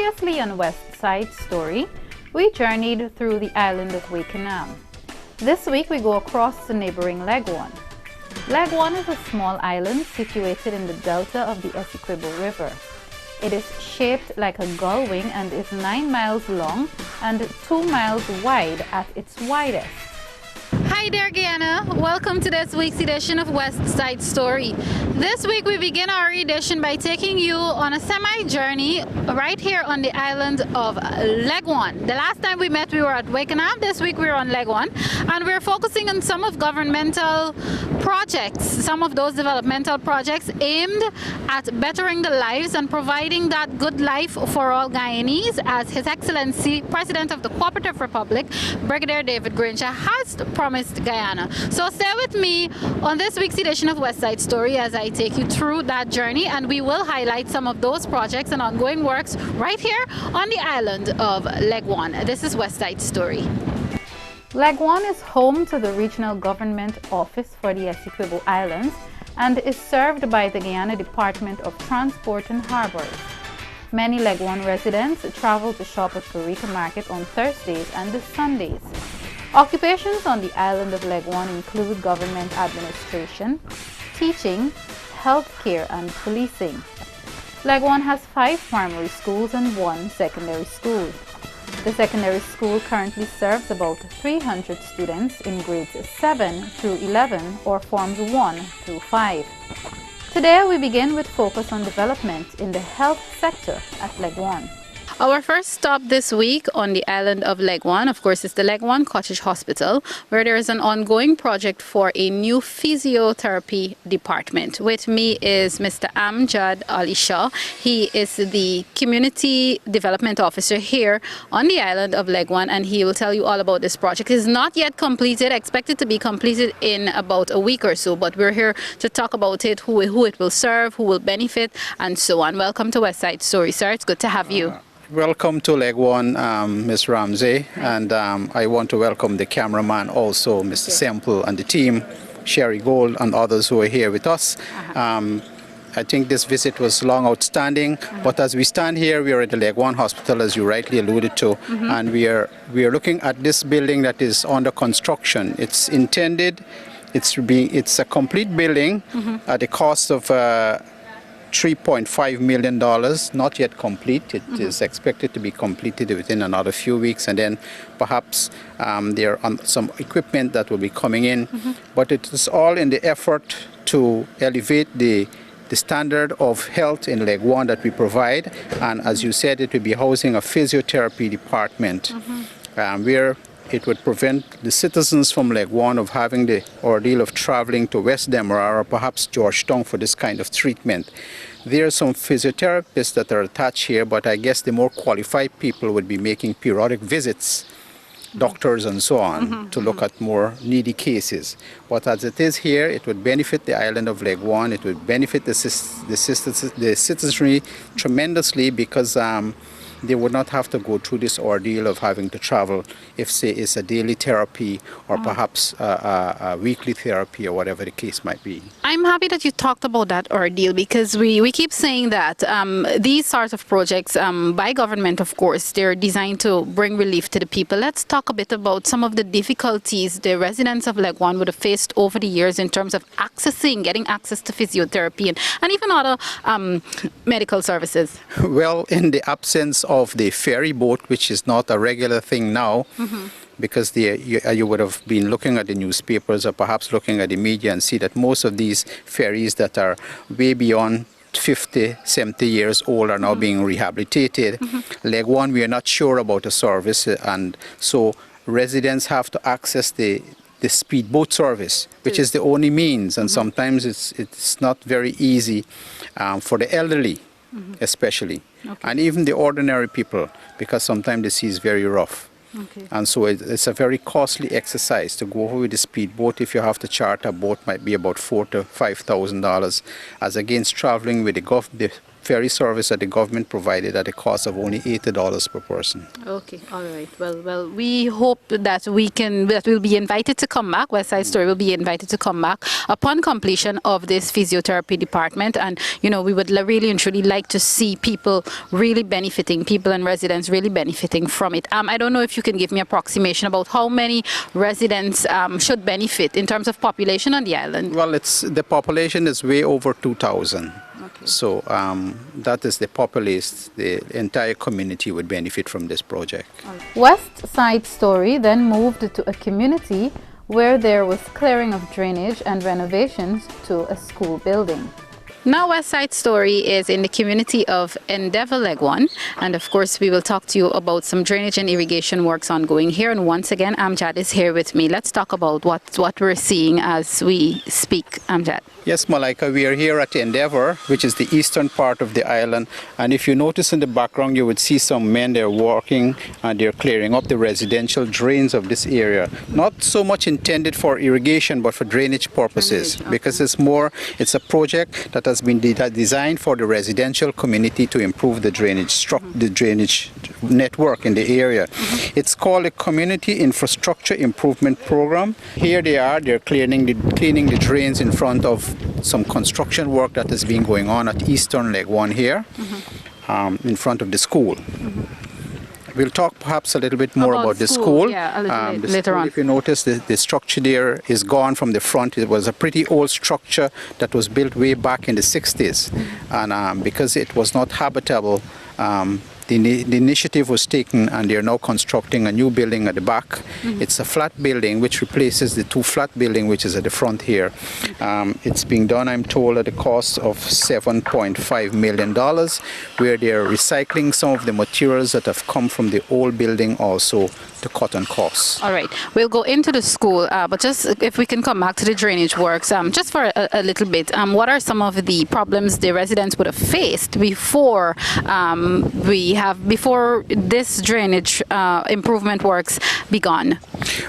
Previously on West Side Story, we journeyed through the island of Leguan. This week we go across to neighboring Leguan. Leguan is a small island situated in the delta of the Essequibo River. It is shaped like a gull wing and is 9 miles long and 2 miles wide at its widest. Hi there, Guyana. Welcome to this week's edition of West Side Story. This week we begin our edition by taking you on a semi-journey right here on the island of Leguan. The last time we met we were at Leguan. This week we're on Leguan, and we're focusing on some of governmental projects, some of those developmental projects aimed at bettering the lives and providing that good life for all Guyanese, as His Excellency President of the Cooperative Republic, Brigadier David Granger, has promised Guyana. So stay with me on this week's edition of West Side Story as I take you through that journey, and we will highlight some of those projects and ongoing works right here on the island of Leguan. This is West Side Story. Leguan is home to the Regional Government Office for the Essequibo Islands and is served by the Guyana Department of Transport and Harbors. Many Leguan residents travel to shop at Burrito Market on Thursdays and Sundays. Occupations on the island of Leguan include government administration, teaching, healthcare, and policing. Leguan has 5 primary schools and 1 secondary school. The secondary school currently serves about 300 students in grades 7 through 11 or forms 1 through 5. Today we begin with focus on development in the health sector at Leguan. Our first stop this week on the island of Leguan, of course, is the Leguan Cottage Hospital, where there is an ongoing project for a new physiotherapy department. With me is Mr. Amjad Ali Shah. He is the Community Development Officer here on the island of Leguan, and he will tell you all about this project. It is not yet completed, expected to be completed in about a week or so, but we're here to talk about it, who it will serve, who will benefit, and so on. Welcome to West Side Story, sir. It's good to have you. Welcome to Leguan, Ms. Ramsey, and I want to welcome the cameraman also, Mr. Semple, and the team, Sherry Gold, and others who are here with us. I think this visit was long outstanding, but as we stand here, we are at the Leguan Hospital, as you rightly alluded to, and we are looking at this building that is under construction. It's intended, it's a complete building at a cost of $3.5 million, not yet complete. It is expected to be completed within another few weeks, and then perhaps there are some equipment that will be coming in. But it is all in the effort to elevate the standard of health in Leguan that we provide. And as you said, it will be housing a physiotherapy department where it would prevent the citizens from Leguan of having the ordeal of traveling to West Demerara or perhaps Georgetown for this kind of treatment. There are some physiotherapists that are attached here, but I guess the more qualified people would be making periodic visits, doctors and so on, to look at more needy cases. But as it is here, it would benefit the island of Leguan, it would benefit the citizenry tremendously, because they would not have to go through this ordeal of having to travel if, say, it's a daily therapy or perhaps a weekly therapy or whatever the case might be. I'm happy that you talked about that ordeal, because we keep saying that these sorts of projects by government, of course, they're designed to bring relief to the people. Let's talk a bit about some of the difficulties the residents of Leguan would have faced over the years in terms of getting access to physiotherapy and even other medical services. Well, in the absence of the ferry boat, which is not a regular thing now, because you would have been looking at the newspapers or perhaps looking at the media and see that most of these ferries that are way beyond 50, 70 years old are now being rehabilitated. Leguan, we are not sure about the service, and so residents have to access the speedboat service, which is the only means, and sometimes it's not very easy for the elderly. Especially, and even the ordinary people, because sometimes the sea is very rough. And so it's a very costly exercise to go over with the speedboat. If you have to charter a boat, might be about $4,000 to $5,000, as against traveling with the ferry service that the government provided at a cost of only $80 per person. Okay, all right. Well, we hope that we'll be invited to come back. West Side Story will be invited to come back upon completion of this physiotherapy department, and we would really and truly like to see people really benefiting, people and residents really benefiting from it. I don't know if you can give me an approximation about how many residents should benefit in terms of population on the island. Well, the population is way over 2,000. Okay. So that is the populace. The entire community would benefit from this project. West Side Story then moved to a community where there was clearing of drainage and renovations to a school building. Now West Side Story is in the community of Endeavour Leguan, and of course we will talk to you about some drainage and irrigation works ongoing here. And once again, Amjad is here with me. Let's talk about what we're seeing as we speak. Amjad. Yes, Malika, we are here at Endeavour, which is the eastern part of the island. And if you notice in the background, you would see some men there working, and they're clearing up the residential drains of this area. Not so much intended for irrigation, but for drainage purposes, because it's a project that has been designed for the residential community to improve the drainage network in the area. It's called a Community Infrastructure Improvement Program. Here they're cleaning the drains in front of some construction work that has been going on at Eastern Leguan here, in front of the school. We'll talk perhaps a little bit more about the school. Yeah, a little bit later on. If you notice, the structure there is gone from the front. It was a pretty old structure that was built way back in the 60s. And because it was not habitable, the initiative was taken, and they are now constructing a new building at the back. It's a flat building which replaces the two flat building which is at the front here. It's being done, I'm told, at a cost of $7.5 million, where they are recycling some of the materials that have come from the old building also to cut on costs. All right, we'll go into the school, but just if we can come back to the drainage works, just for a little bit, what are some of the problems the residents would have faced before before this drainage improvement works begun?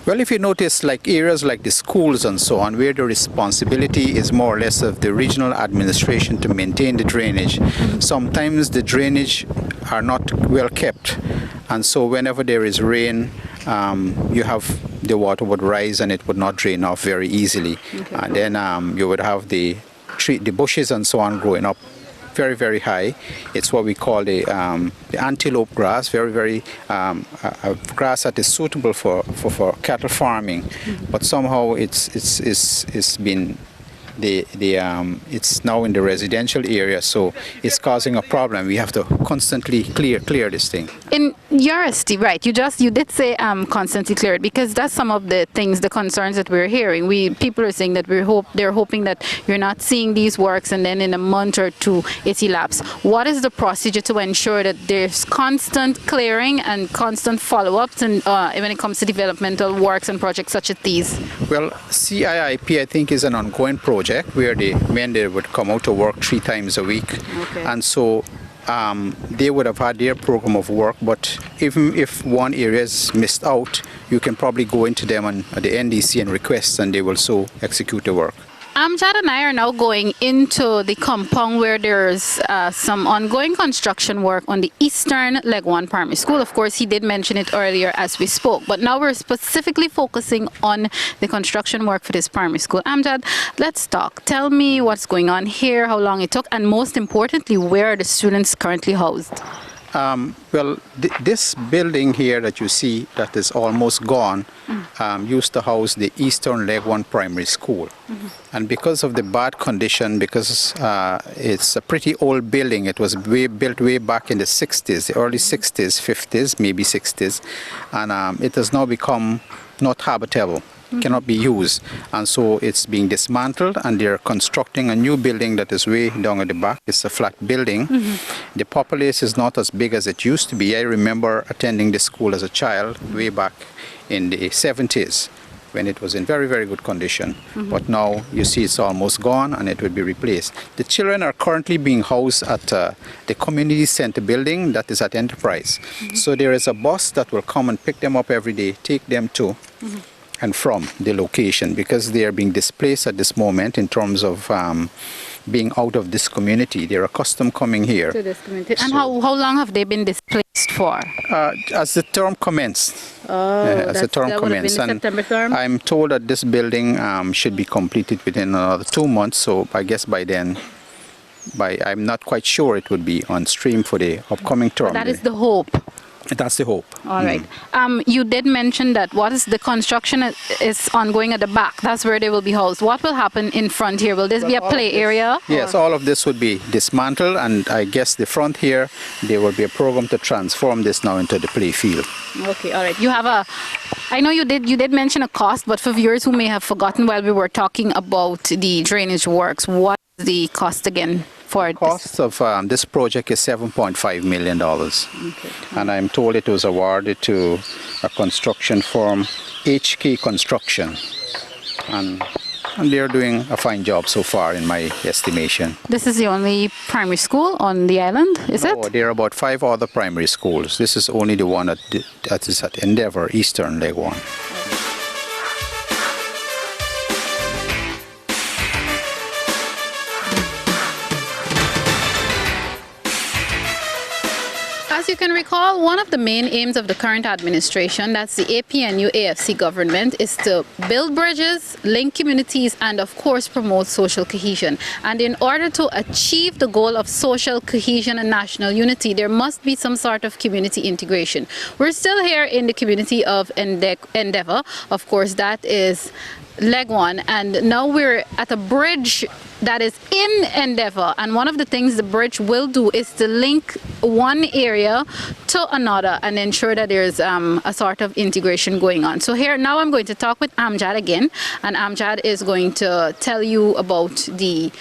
Well, if you notice, like areas like the schools and so on, where the responsibility is more or less of the regional administration to maintain the drainage, sometimes the drainage are not well kept, and so whenever there is rain, you have the water would rise and it would not drain off very easily. Okay. And then you would have the bushes and so on growing up very, very high. It's what we call the antelope grass, very a grass that is suitable for cattle farming. But somehow it's been it's now in the residential area, so it's causing a problem. We have to constantly clear this thing. In your estimate, right? You did say constantly clear it, because that's some of the things, the concerns that we're hearing. People are saying that they're hoping that you're not seeing these works, and then in a month or two it elapses. What is the procedure to ensure that there's constant clearing and constant follow-ups, and when it comes to developmental works and projects such as these? Well, CIIP, I think, is an ongoing project where the men there would come out to work 3 times a week. Okay. And so they would have had their program of work, but even if one area is missed out, you can probably go into them at the NDC and request, and they will so execute the work. Amjad and I are now going into the compound where there's some ongoing construction work on the Eastern Leguan Primary School. Of course, he did mention it earlier as we spoke, but now we're specifically focusing on the construction work for this primary school. Amjad, let's talk. Tell me what's going on here, how long it took, and most importantly, where are the students currently housed? Well, this building here that you see that is almost gone used to house the Eastern Leguan Primary School. And because of the bad condition, because it's a pretty old building, it was built way back in the 60s, the early 60s, 50s, maybe 60s, and it has now become not habitable. Cannot be used, and so it's being dismantled, and they're constructing a new building that is way down at the back. It's a flat building. The populace is not as big as it used to be. I remember attending the school as a child way back in the 70s when it was in very, very good condition. But now you see it's almost gone, and it will be replaced. The children are currently being housed at the community center building that is at Enterprise. So there is a bus that will come and pick them up every day, take them to and from the location, because they are being displaced at this moment in terms of being out of this community. They're accustomed coming here. To this community. And how long have they been displaced for? As the term commenced. As the term commenced. And September term? I'm told that this building should be completed within another 2 months, so I guess by then, I'm not quite sure it would be on stream for the upcoming term. But that is the hope. That's the hope. All right. You did mention that the construction is ongoing at the back. That's where they will be housed. What will happen in front here? Will this be a play area? Yes, all of this would be dismantled, and I guess the front here, there will be a program to transform this now into the play field. Okay, all right. You have I know you did mention a cost, but for viewers who may have forgotten while we were talking about the drainage works, what is the cost again? The cost of this project is $7.5 million. Okay. And I'm told it was awarded to a construction firm, HK Construction. And they're doing a fine job so far, in my estimation. This is the only primary school on the island, is it? No, there are about 5 other primary schools. This is only the one that is at Endeavor, Eastern Leguan. As you can recall, one of the main aims of the current administration, that's the APNU-AFC government, is to build bridges, link communities, and of course promote social cohesion. And in order to achieve the goal of social cohesion and national unity, there must be some sort of community integration. We're still here in the community of Endeavor. Of course, that is Leguan, and now we're at a bridge that is in Endeavor, and one of the things the bridge will do is to link one area to another and ensure that there's a sort of integration going on. So here now I'm going to talk with Amjad again, and Amjad is going to tell you about the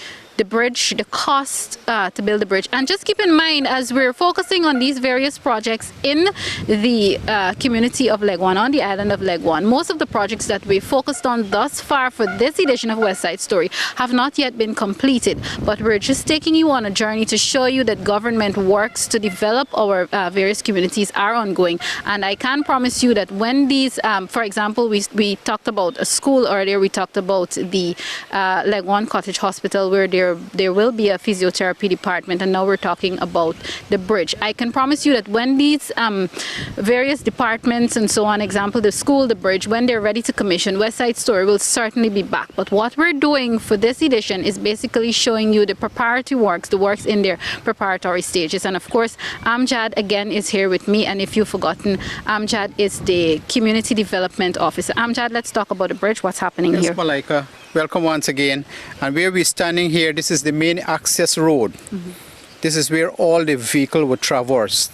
bridge, the cost to build the bridge. And just keep in mind, as we're focusing on these various projects in the community of Leguan, on the island of Leguan, most of the projects that we focused on thus far for this edition of West Side Story have not yet been completed. But we're just taking you on a journey to show you that government works to develop our various communities are ongoing. And I can promise you that when these, for example, we talked about a school earlier, we talked about the Leguan Cottage Hospital, where there will be a physiotherapy department, and now we're talking about the bridge. I can promise you that when these various departments and so on, example the school, the bridge, when they're ready to commission, West Side Story will certainly be back. But what we're doing for this edition is basically showing you the preparatory works, the works in their preparatory stages. And of course, Amjad again is here with me, and if you've forgotten, Amjad is the Community Development Officer. Amjad, let's talk about the bridge. What's happening here? Yes, Malika. Welcome once again. And where we're standing here, this is the main access road. This is where all the vehicle would traverse.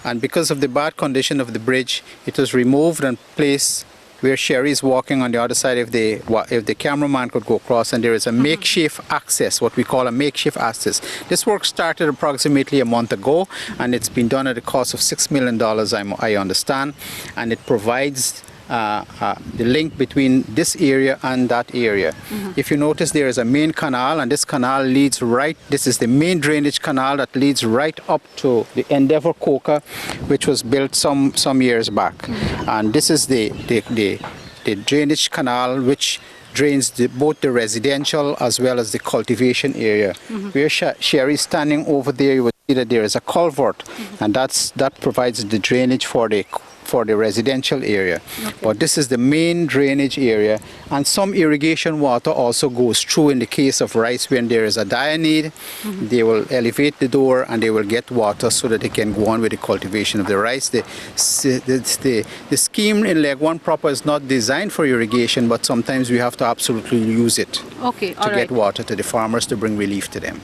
And because of the bad condition of the bridge, it was removed and placed where Sherry is walking on the other side. If the cameraman could go across, and there is a makeshift access, what we call a makeshift access. This work started approximately a month ago, and it's been done at a cost of $6 million, I understand, and it provides the link between this area and that area. If you notice, there is a main canal, and this canal leads right, this is the main drainage canal that leads right up to the Endeavor Coca, which was built some years back. And this is the drainage canal which drains both the residential as well as the cultivation area. Where Sherry is standing over there, you will see that there is a culvert, and that provides the drainage for the residential area. But this is the main drainage area, and some irrigation water also goes through in the case of rice. When there is a dire need, they will elevate the door and they will get water so that they can go on with the cultivation of the rice. The scheme in Leguan proper is not designed for irrigation, but sometimes we have to absolutely use it to get water to the farmers to bring relief to them.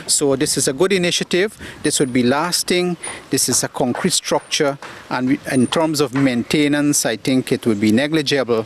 So this is a good initiative. This would be lasting. This is a concrete structure, and in terms of maintenance, I think it would be negligible,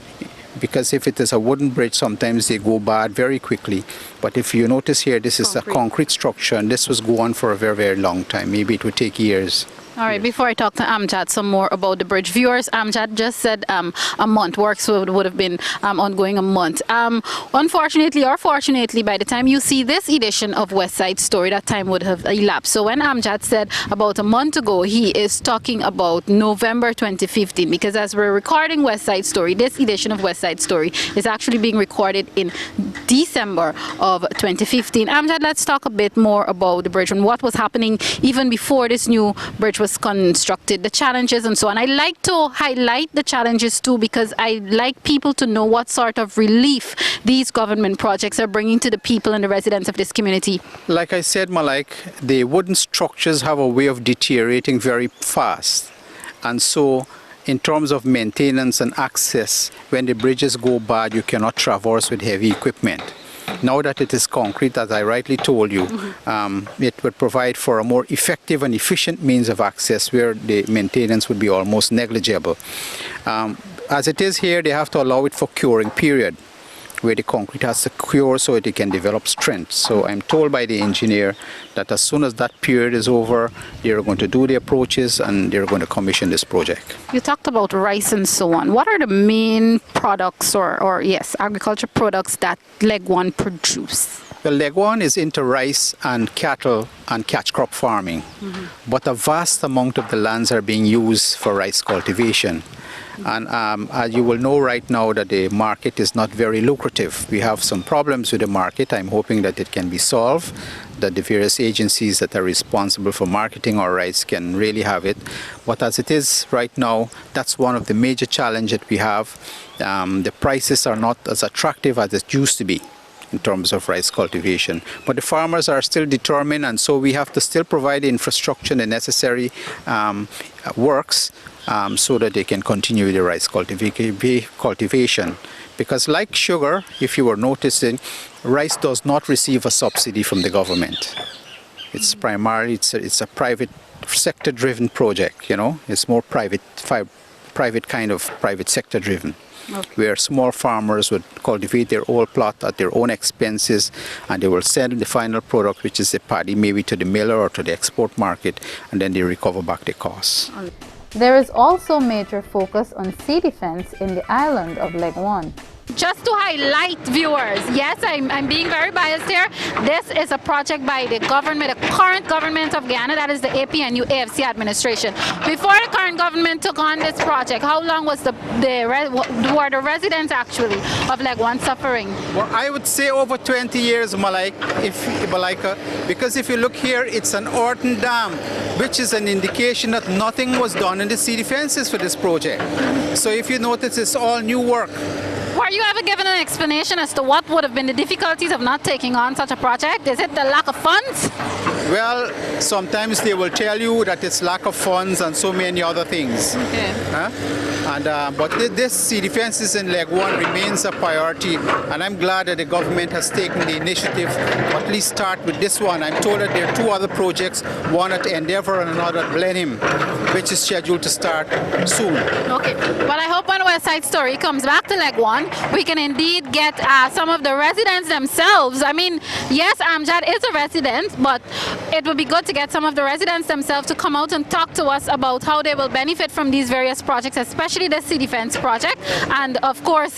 because if it is a wooden bridge, sometimes they go bad very quickly. But if you notice here, this is a concrete structure, and this was go on for a very, very long time. Maybe it would take years. All right, before I talk to Amjad some more about the bridge, viewers, Amjad just said a month. Works would have been ongoing a month. Unfortunately or fortunately, by the time you see this edition of West Side Story, that time would have elapsed. So when Amjad said about a month ago, he is talking about November 2015, because as we're recording West Side Story, this edition of West Side Story is actually being recorded in December of 2015. Amjad, let's talk a bit more about the bridge and what was happening even before this new bridge was constructed, the challenges and so on. I like to highlight the challenges too, because I like people to know what sort of relief these government projects are bringing to the people and the residents of this community. Like I said, Malika, the wooden structures have a way of deteriorating very fast. And so in terms of maintenance and access, when the bridges go bad, you cannot traverse with heavy equipment. Now that it is concrete, as I rightly told you, it would provide for a more effective and efficient means of access where the maintenance would be almost negligible. As it is here, they have to allow it for curing period, where the concrete has to cure so it can develop strength. So I'm told by the engineer that as soon as that period is over, they're going to do the approaches and they're going to commission this project. You talked about rice and so on. What are the main products or yes, agriculture products that Leguan produce? Well, Leguan is into rice and cattle and catch crop farming, but a vast amount of the lands are being used for rice cultivation. And as you will know right now that the market is not very lucrative. We have some problems with the market. I'm hoping that it can be solved, that the various agencies that are responsible for marketing our rice can really have it. But as it is right now, that's one of the major challenges that we have. The prices are not as attractive as it used to be in terms of rice cultivation. But the farmers are still determined, and so we have to still provide the infrastructure and the necessary works so that they can continue the rice cultivation. Because like sugar, if you were noticing, rice does not receive a subsidy from the government. It's primarily, it's a private sector driven project, you know. It's more private kind of private sector driven. Okay. Where small farmers would cultivate their own plot at their own expenses, and they will send the final product, which is the paddy, maybe to the miller or to the export market, and then they recover back the costs. There is also major focus on sea defense in the island of Leguan. Just to highlight, viewers, yes, I'm being very biased here. This is a project by the government, the current government of Guyana, that is the APNU AFC administration. Before the current government took on this project, how long was were the residents actually of Leguan suffering? Well, I would say over 20 years, Malika, because if you look here, it's an earthen dam, which is an indication that nothing was done in the sea defenses for this project. So if you notice, it's all new work. Were you ever given an explanation as to what would have been the difficulties of not taking on such a project? Is it the lack of funds? Well, sometimes they will tell you that it's lack of funds and so many other things. Okay. But this sea defenses in Leguan remains a priority, and I'm glad that the government has taken the initiative to at least start with this one. I'm told that there are two other projects, one at Endeavour and another at Blenheim, which is scheduled to start soon. Okay. Well, I hope when West Side Story comes back to Leguan, we can indeed get some of the residents themselves. I mean, yes, Amjad is a resident, but it would be good to get some of the residents themselves to come out and talk to us about how they will benefit from these various projects, especially the sea defense project. And of course,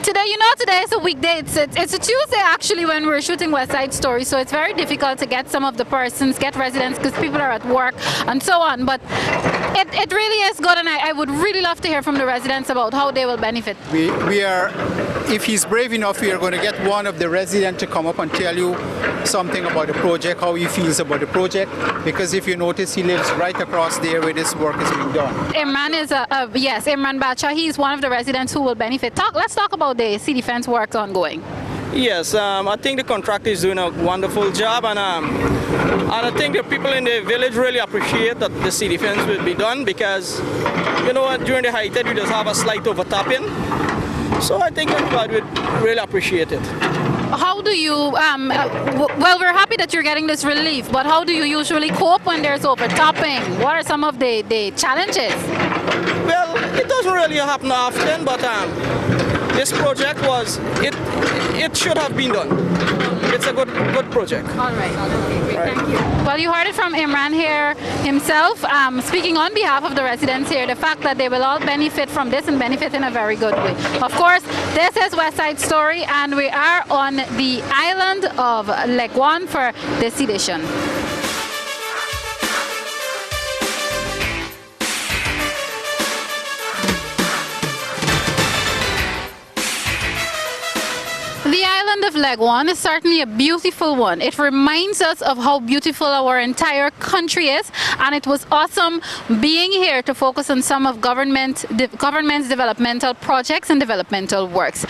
today, you know, today is a weekday. It's a Tuesday actually when we're shooting West Side Story, so it's very difficult to get some of the persons, get residents, because people are at work and so on. But it really is good, and I would really love to hear from the residents about how they will benefit. We are, if he's brave enough, we are going to get one of the residents to come up and tell you something about the project, how he feels about the project, because if you notice, he lives right across there where this work is being done. Imran is yes, Imran Bacha, he's one of the residents who will benefit. Let's talk about the sea defense work ongoing. Yes, I think the contractor is doing a wonderful job, and I think the people in the village really appreciate that the sea defense will be done, because, you know, during the high tide we just have a slight overtopping. So I think everybody would really appreciate it. How do you, well, we're happy that you're getting this relief, but how do you usually cope when there's overtopping? What are some of the challenges? Well, it doesn't really happen often, but this project it should have been done. it's a good project. All right. Okay, great. Thank you. Well, you heard it from Imran here himself, speaking on behalf of the residents here, the fact that they will all benefit from this and benefit in a very good way. Of course, this is West Side Story, and we are on the island of Leguan for this edition. The island of Leguan is certainly a beautiful one. It reminds us of how beautiful our entire country is, and it was awesome being here to focus on some of government's developmental projects and developmental works.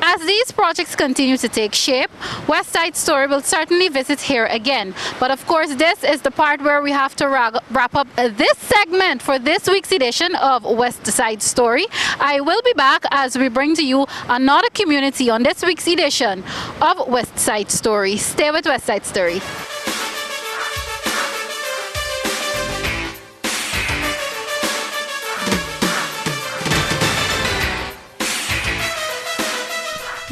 As these projects continue to take shape, West Side Story will certainly visit here again. But of course, this is the part where we have to wrap up this segment for this week's edition of West Side Story. I will be back as we bring to you another community on this week's edition of West Side Story. Stay with West Side Story.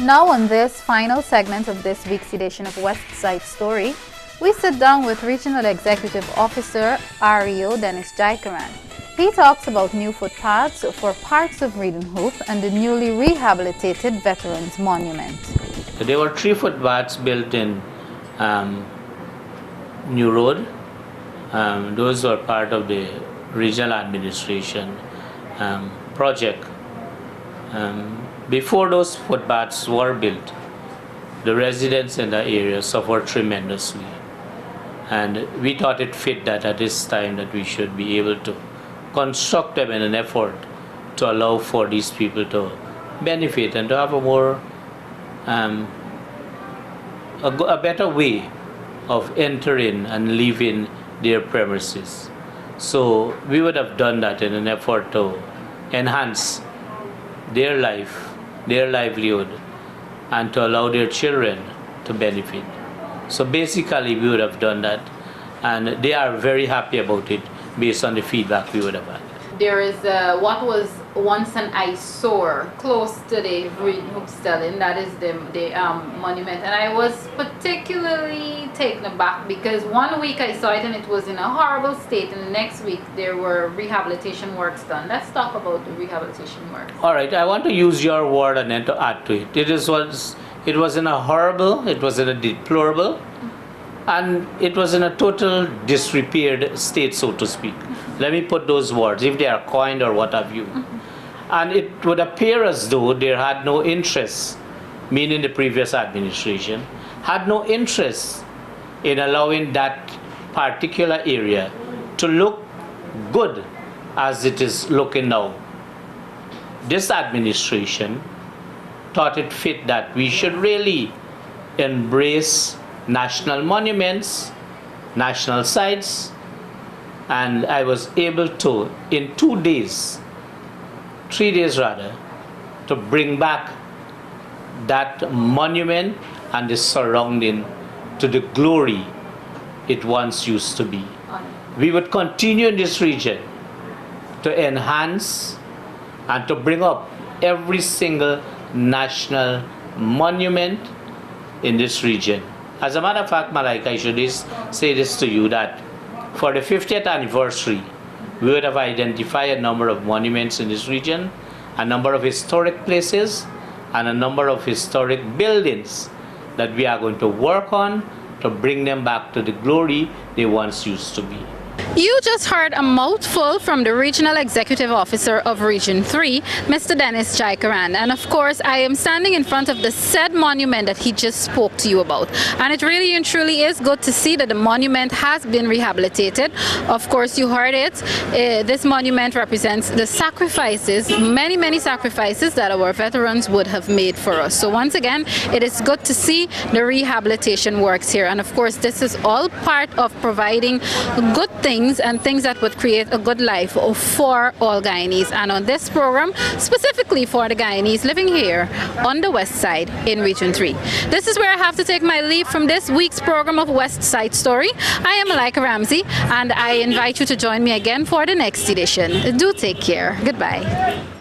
Now on this final segment of this week's edition of West Side Story, we sit down with Regional Executive Officer REO Dennis Jaikaran. He talks about new footpaths for parts of Reed and Hoop and the newly rehabilitated Veterans Monument. There were 3 footpaths built in New Road. Those were part of the regional administration project. Before those footpaths were built, the residents in the area suffered tremendously. And we thought it fit that at this time that we should be able to construct them in an effort to allow for these people to benefit and to have a more a better way of entering and leaving their premises. So we would have done that in an effort to enhance their life, their livelihood, and to allow their children to benefit. So basically we would have done that, and they are very happy about it based on the feedback we would have had. There is what was once an eyesore close to the Vreed Hoopstelling, that is the monument, and I was particularly taken aback because one week I saw it and it was in a horrible state, and the next week there were rehabilitation works done. Let's talk about the rehabilitation work. All right, I want to use your word and then to add to it. It was in a horrible, it was in a deplorable, and it was in a total disrepaired state, so to speak. Let me put those words, if they are coined or what have you. And it would appear as though there had no interest, meaning the previous administration, had no interest in allowing that particular area to look good as it is looking now. This administration thought it fit that we should really embrace national monuments, national sites, and I was able to, in 2 days, 3 days rather, to bring back that monument and the surrounding to the glory it once used to be. We would continue in this region to enhance and to bring up every single national monument in this region. As a matter of fact, Malika, I should say this to you, that for the 50th anniversary, we would have identified a number of monuments in this region, a number of historic places, and a number of historic buildings that we are going to work on to bring them back to the glory they once used to be. You just heard a mouthful from the Regional Executive Officer of Region 3, Mr. Dennis Jaikaran. And of course, I am standing in front of the said monument that he just spoke to you about. And it really and truly is good to see that the monument has been rehabilitated. Of course, you heard it. This monument represents the sacrifices, many sacrifices that our veterans would have made for us. So once again, it is good to see the rehabilitation works here. And of course, this is all part of providing good things and things that would create a good life for all Guyanese, and on this program specifically for the Guyanese living here on the west side in Region 3. This is where I have to take my leave from this week's program of West Side Story. I am Malika Ramsey, and I invite you to join me again for the next edition. Do take care. Goodbye.